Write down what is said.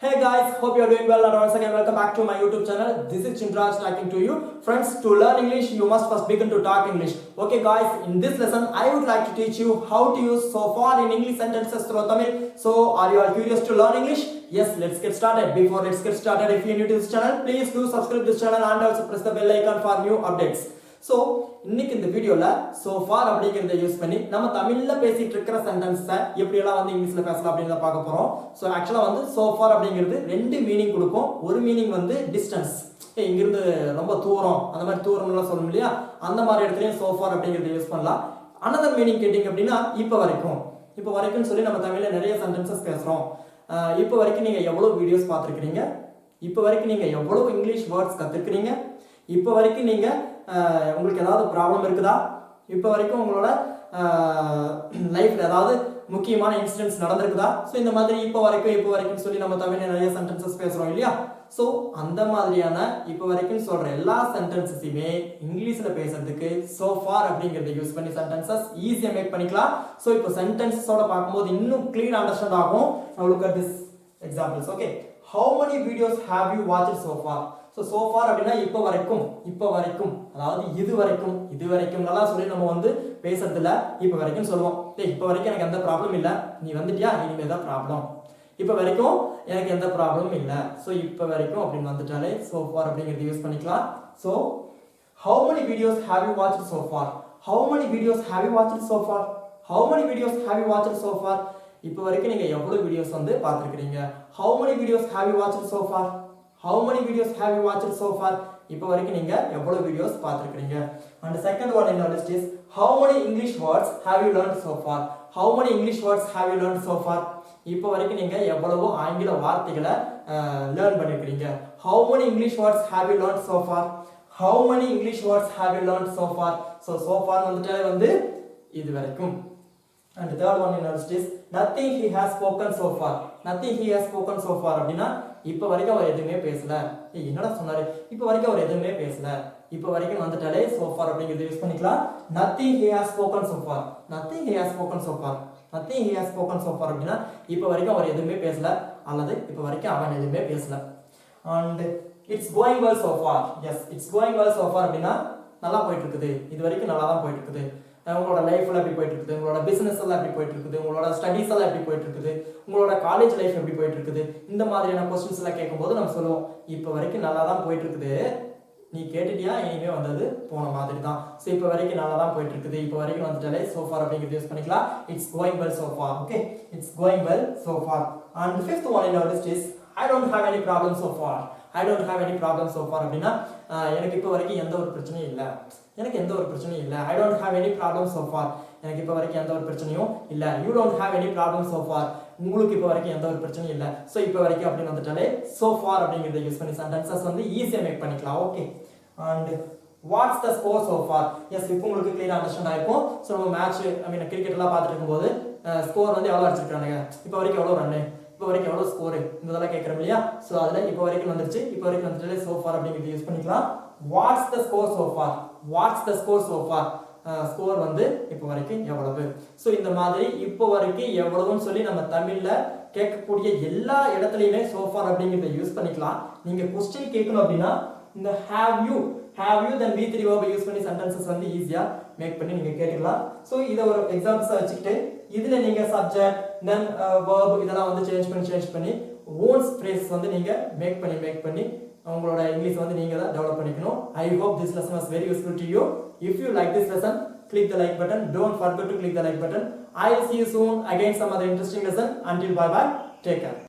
Hey guys, hope you are doing well and once again welcome back to my YouTube channel. This is Chinraj talking to you. Friends, to learn English, you must first begin to talk English. Okay guys, in this lesson, I would like to teach you how to use so far in English sentences through Tamil. So, are you all curious to learn English? Yes, let's get started. Before let's get started, if you are new to this channel, please do subscribe to this channel and also press the bell icon for new updates. So இன்னைக்கு இந்த வீடியோவில் so for அப்படிங்கிறத use பண்ணி நம்ம தமிழில் பேசிகிட்டு இருக்கிற சென்டென்ஸை எப்படியெல்லாம் வந்து இங்கிலீஷில் பேசலாம் அப்படிங்கிறத பார்க்க போகிறோம். ஸோ ஆக்சுவலாக வந்து ஸோ ஃபார் அப்படிங்கிறது ரெண்டு மீனிங் கொடுக்கும். ஒரு மீனிங் வந்து டிஸ்டன்ஸ், இங்கிருந்து ரொம்ப தூரம், அந்த மாதிரி தூரம்லாம் சொல்லணும் இல்லையா, அந்த மாதிரி இடத்துலையும் ஸோ ஃபார் அப்படிங்கிறத யூஸ் பண்ணலாம். அனதர் மீனிங் கேட்டிங்க அப்படின்னா இப்போ வரைக்கும்னு சொல்லி நம்ம தமிழில் நிறைய சென்டென்சஸ் பேசுகிறோம். இப்போ வரைக்கும் நீங்கள் எவ்வளோ வீடியோஸ் பார்த்துருக்கிறீங்க, இப்போ வரைக்கும் நீங்கள் எவ்வளோ இங்கிலீஷ் வேர்ட்ஸ் கற்றுக்கிறீங்க, இப்போ வரைக்கும் நீங்கள் உங்களுக்கு ஏதாவது ப்ராப்ளம் இருக்குதா, இப்போ வரைக்கும் உங்களோட லைஃப்பில் ஏதாவது முக்கியமான இன்சிடென்ட்ஸ் நடந்திருக்குதா. ஸோ இந்த மாதிரி இப்போ வரைக்கும் சொல்லி நம்ம தமிழில் நிறைய சென்டென்சஸ் பேசுகிறோம் இல்லையா. ஸோ அந்த மாதிரியான இப்போ வரைக்கும் சொல்கிற எல்லா சென்டென்சஸையுமே இங்கிலீஷில் பேசுறதுக்கு ஸோ ஃபார் அப்படிங்கிறத யூஸ் பண்ணி சென்டென்சஸ் ஈஸியாக மேக் பண்ணிக்கலாம். ஸோ இப்போ சென்டென்சஸோட பார்க்கும்போது இன்னும் கிளியர் அண்டர்ஸ்டாண்ட் ஆகும். Now look at this examples. Okay, how many videos have you watched so far? So far அப்படின்னா இப்போ வரைக்கும் அதாவது இது வரைக்கும்லாம் சொல்லி நம்ம வந்து பேசுறதுல இப்போ வரைக்கும் சொல்லுவோம். இப்போ வரைக்கும் எனக்கு எந்த ப்ராப்ளம் இல்லை, நீ வந்துட்டியா, இனிமேல் தான் ப்ராப்ளம். இப்போ வரைக்கும் எனக்கு எந்த ப்ராப்ளமும் இல்லை, ஸோ இப்போ வரைக்கும் அப்படின்னு வந்துட்டாலே so far அப்படிங்கிறது யூஸ் பண்ணிக்கலாம். So how many videos have you watched so far? How many videos have you watched so far? How many videos have you watched so far? இப்போ வரைக்கும் நீங்க எவ்வளவு வீடியோஸ் வந்து பார்த்திருக்கீங்க. How many videos have you watched so far? How many videos have you watched so far? இப்போ வரைக்கும் நீங்க எவ்வளவு videos பார்த்திருக்கீங்க. And the second one in our list is how many English words have you learned so far? How many English words have you learned so far? இப்போ வரைக்கும் நீங்க எவ்வளவு ஆங்கில வார்த்தைகளை லேர்ன் பண்ணிருக்கீங்க. How many English words have you learned so far? How many English words have you learned so far? So far வந்து இது வரைக்கும். And the third one in our list is nothing he has spoken so far. Nothing he has spoken so far அப்படின்னா இப்போ வரைக்கும் அவர் எதுவுமே பேசல. என்னடா சொன்னாரு, இப்போ வரைக்கும் அவர் எதுவுமே பேசல, இப்போ வரைக்கும் வந்துட்டாலே so far அப்படிங்கிறது யூஸ் பண்ணிக்கலாம். Nothing he has spoken so far. Nothing he has spoken so far. Nothing he has spoken so far அப்படின்னா இப்போ வரைக்கும் அவர் எதுவுமே பேசல அல்லது இப்போ வரைக்கும் அவன் எதுவுமே பேசல. And it's going well so far. Yes, it's going well so far அப்படின்னா நல்லா போயிட்டு இருக்குது, இது வரைக்கும் நல்லா தான் போயிட்டு இருக்குது. உங்களோட லைஃப்ல எப்படி போயிட்டு இருக்குது, உங்களோட பிசினஸ் எல்லாம் எப்படி போயிட்டு இருக்குது, உங்களோட ஸ்டடீஸ் எல்லாம் எப்படி போயிட்டு இருக்குது, உங்களோட காலேஜ் லைஃப் எப்படி போயிட்டு இருக்குது, இந்த மாதிரியான क्वेश्चंस எல்லாம் கேட்கும்போது நம்ம சொல்லுவோம் இப்போ வரைக்கும் நல்லா தான் போயிட்டு இருக்குது, நீ கேட்டுட்டியா, இனிமே வந்தது போன மாதிரி தான். ஸோ இப்போ வரைக்கும் நல்லா தான் போயிட்டு இருக்குது, இப்போ வரைக்கும் வந்துட்டாலே so far அப்படிங்கிறது யூஸ் பண்ணிக்கலாம். It's going well so far. Okay, it's going well so far. And the fifth one in our list is I don't have any problem so far. I don't have any problem so far அப்படின்னா எனக்கு இப்போ வரைக்கும் எந்த ஒரு பிரச்சனையும் இல்லை, I don't have any problem so far. எனக்கு இப்போ வரைக்கும் எந்த ஒரு பிரச்சனையும் இல்லை. You don't have any problem so far. உங்களுக்கு இப்போ வரைக்கும் எந்த ஒரு பிரச்சனையும் இல்லை. ஸோ இப்போ வரைக்கும் அப்படின்னு வந்துட்டாலே so far அப்படிங்கிறத யூஸ் பண்ணி சென்டென்சஸ் வந்து ஈஸியாக மேக் பண்ணிக்கலாம். Okay, and what's the score so far? Yes, இப்போ உங்களுக்கு கிளியராக அண்டர்ஸ்டாண்ட் ஆயிருக்கும். ஸோ நம்ம மேட்ச் கிரிக்கெட் எல்லாம் பார்த்துட்டு இருக்கும்போது ஸ்கோர் வந்து எவ்வளோ அடிச்சிருக்கானுங்க, இப்போ வரைக்கும் எவ்வளோ ரன்னு, இப்போ வரைக்கும் எவ்வளோ ஸ்கோரு, இதெல்லாம் கேட்குறோம் இல்லையா. ஸோ அதில் இப்போ வரைக்கும் வந்துருச்சு, இப்போ வரைக்கும் வந்துட்டாலே so far அப்படிங்கிறது யூஸ் பண்ணிக்கலாம். Watts the score so far? Watts the score so far? Score வந்து இப்போ வரைக்கும் எவ்வளவு. ஸோ இந்த மாதிரி இப்போ வரைக்கும் எவ்வளவுன்னு சொல்லி நம்ம தமிழ்ல கேட்கக்கூடிய எல்லா இடத்துலையுமே so far அப்படிங்கிறத யூஸ் பண்ணிக்கலாம். நீங்க கொஸ்டின் கேட்கணும் அப்படின்னா இந்த have you then V3 verb use பண்ணி சென்டென்சஸ் வந்து ஈஸியா மேக் பண்ணி நீங்க கேட்கலாம். ஸோ இதை ஒரு எக்ஸாம்பிள்ஸா வச்சுக்கிட்டு இதுல நீங்க சப்ஜெக்ட் தென் verb இதெல்லாம் வந்து சேஞ்ச் பண்ணி ஓன்ஸ் ஃப்ரேஸ் வந்து நீங்க மேக் பண்ணி உங்களோட இங்கிலீஷ் வந்து நீங்க தான் டெவலப் பண்ணிக்கணும். I hope this lesson was very useful to you. If you like this lesson, click the like button. Don't forget to click the like button. I'll see you soon again some other interesting lesson. Until bye bye. Take care.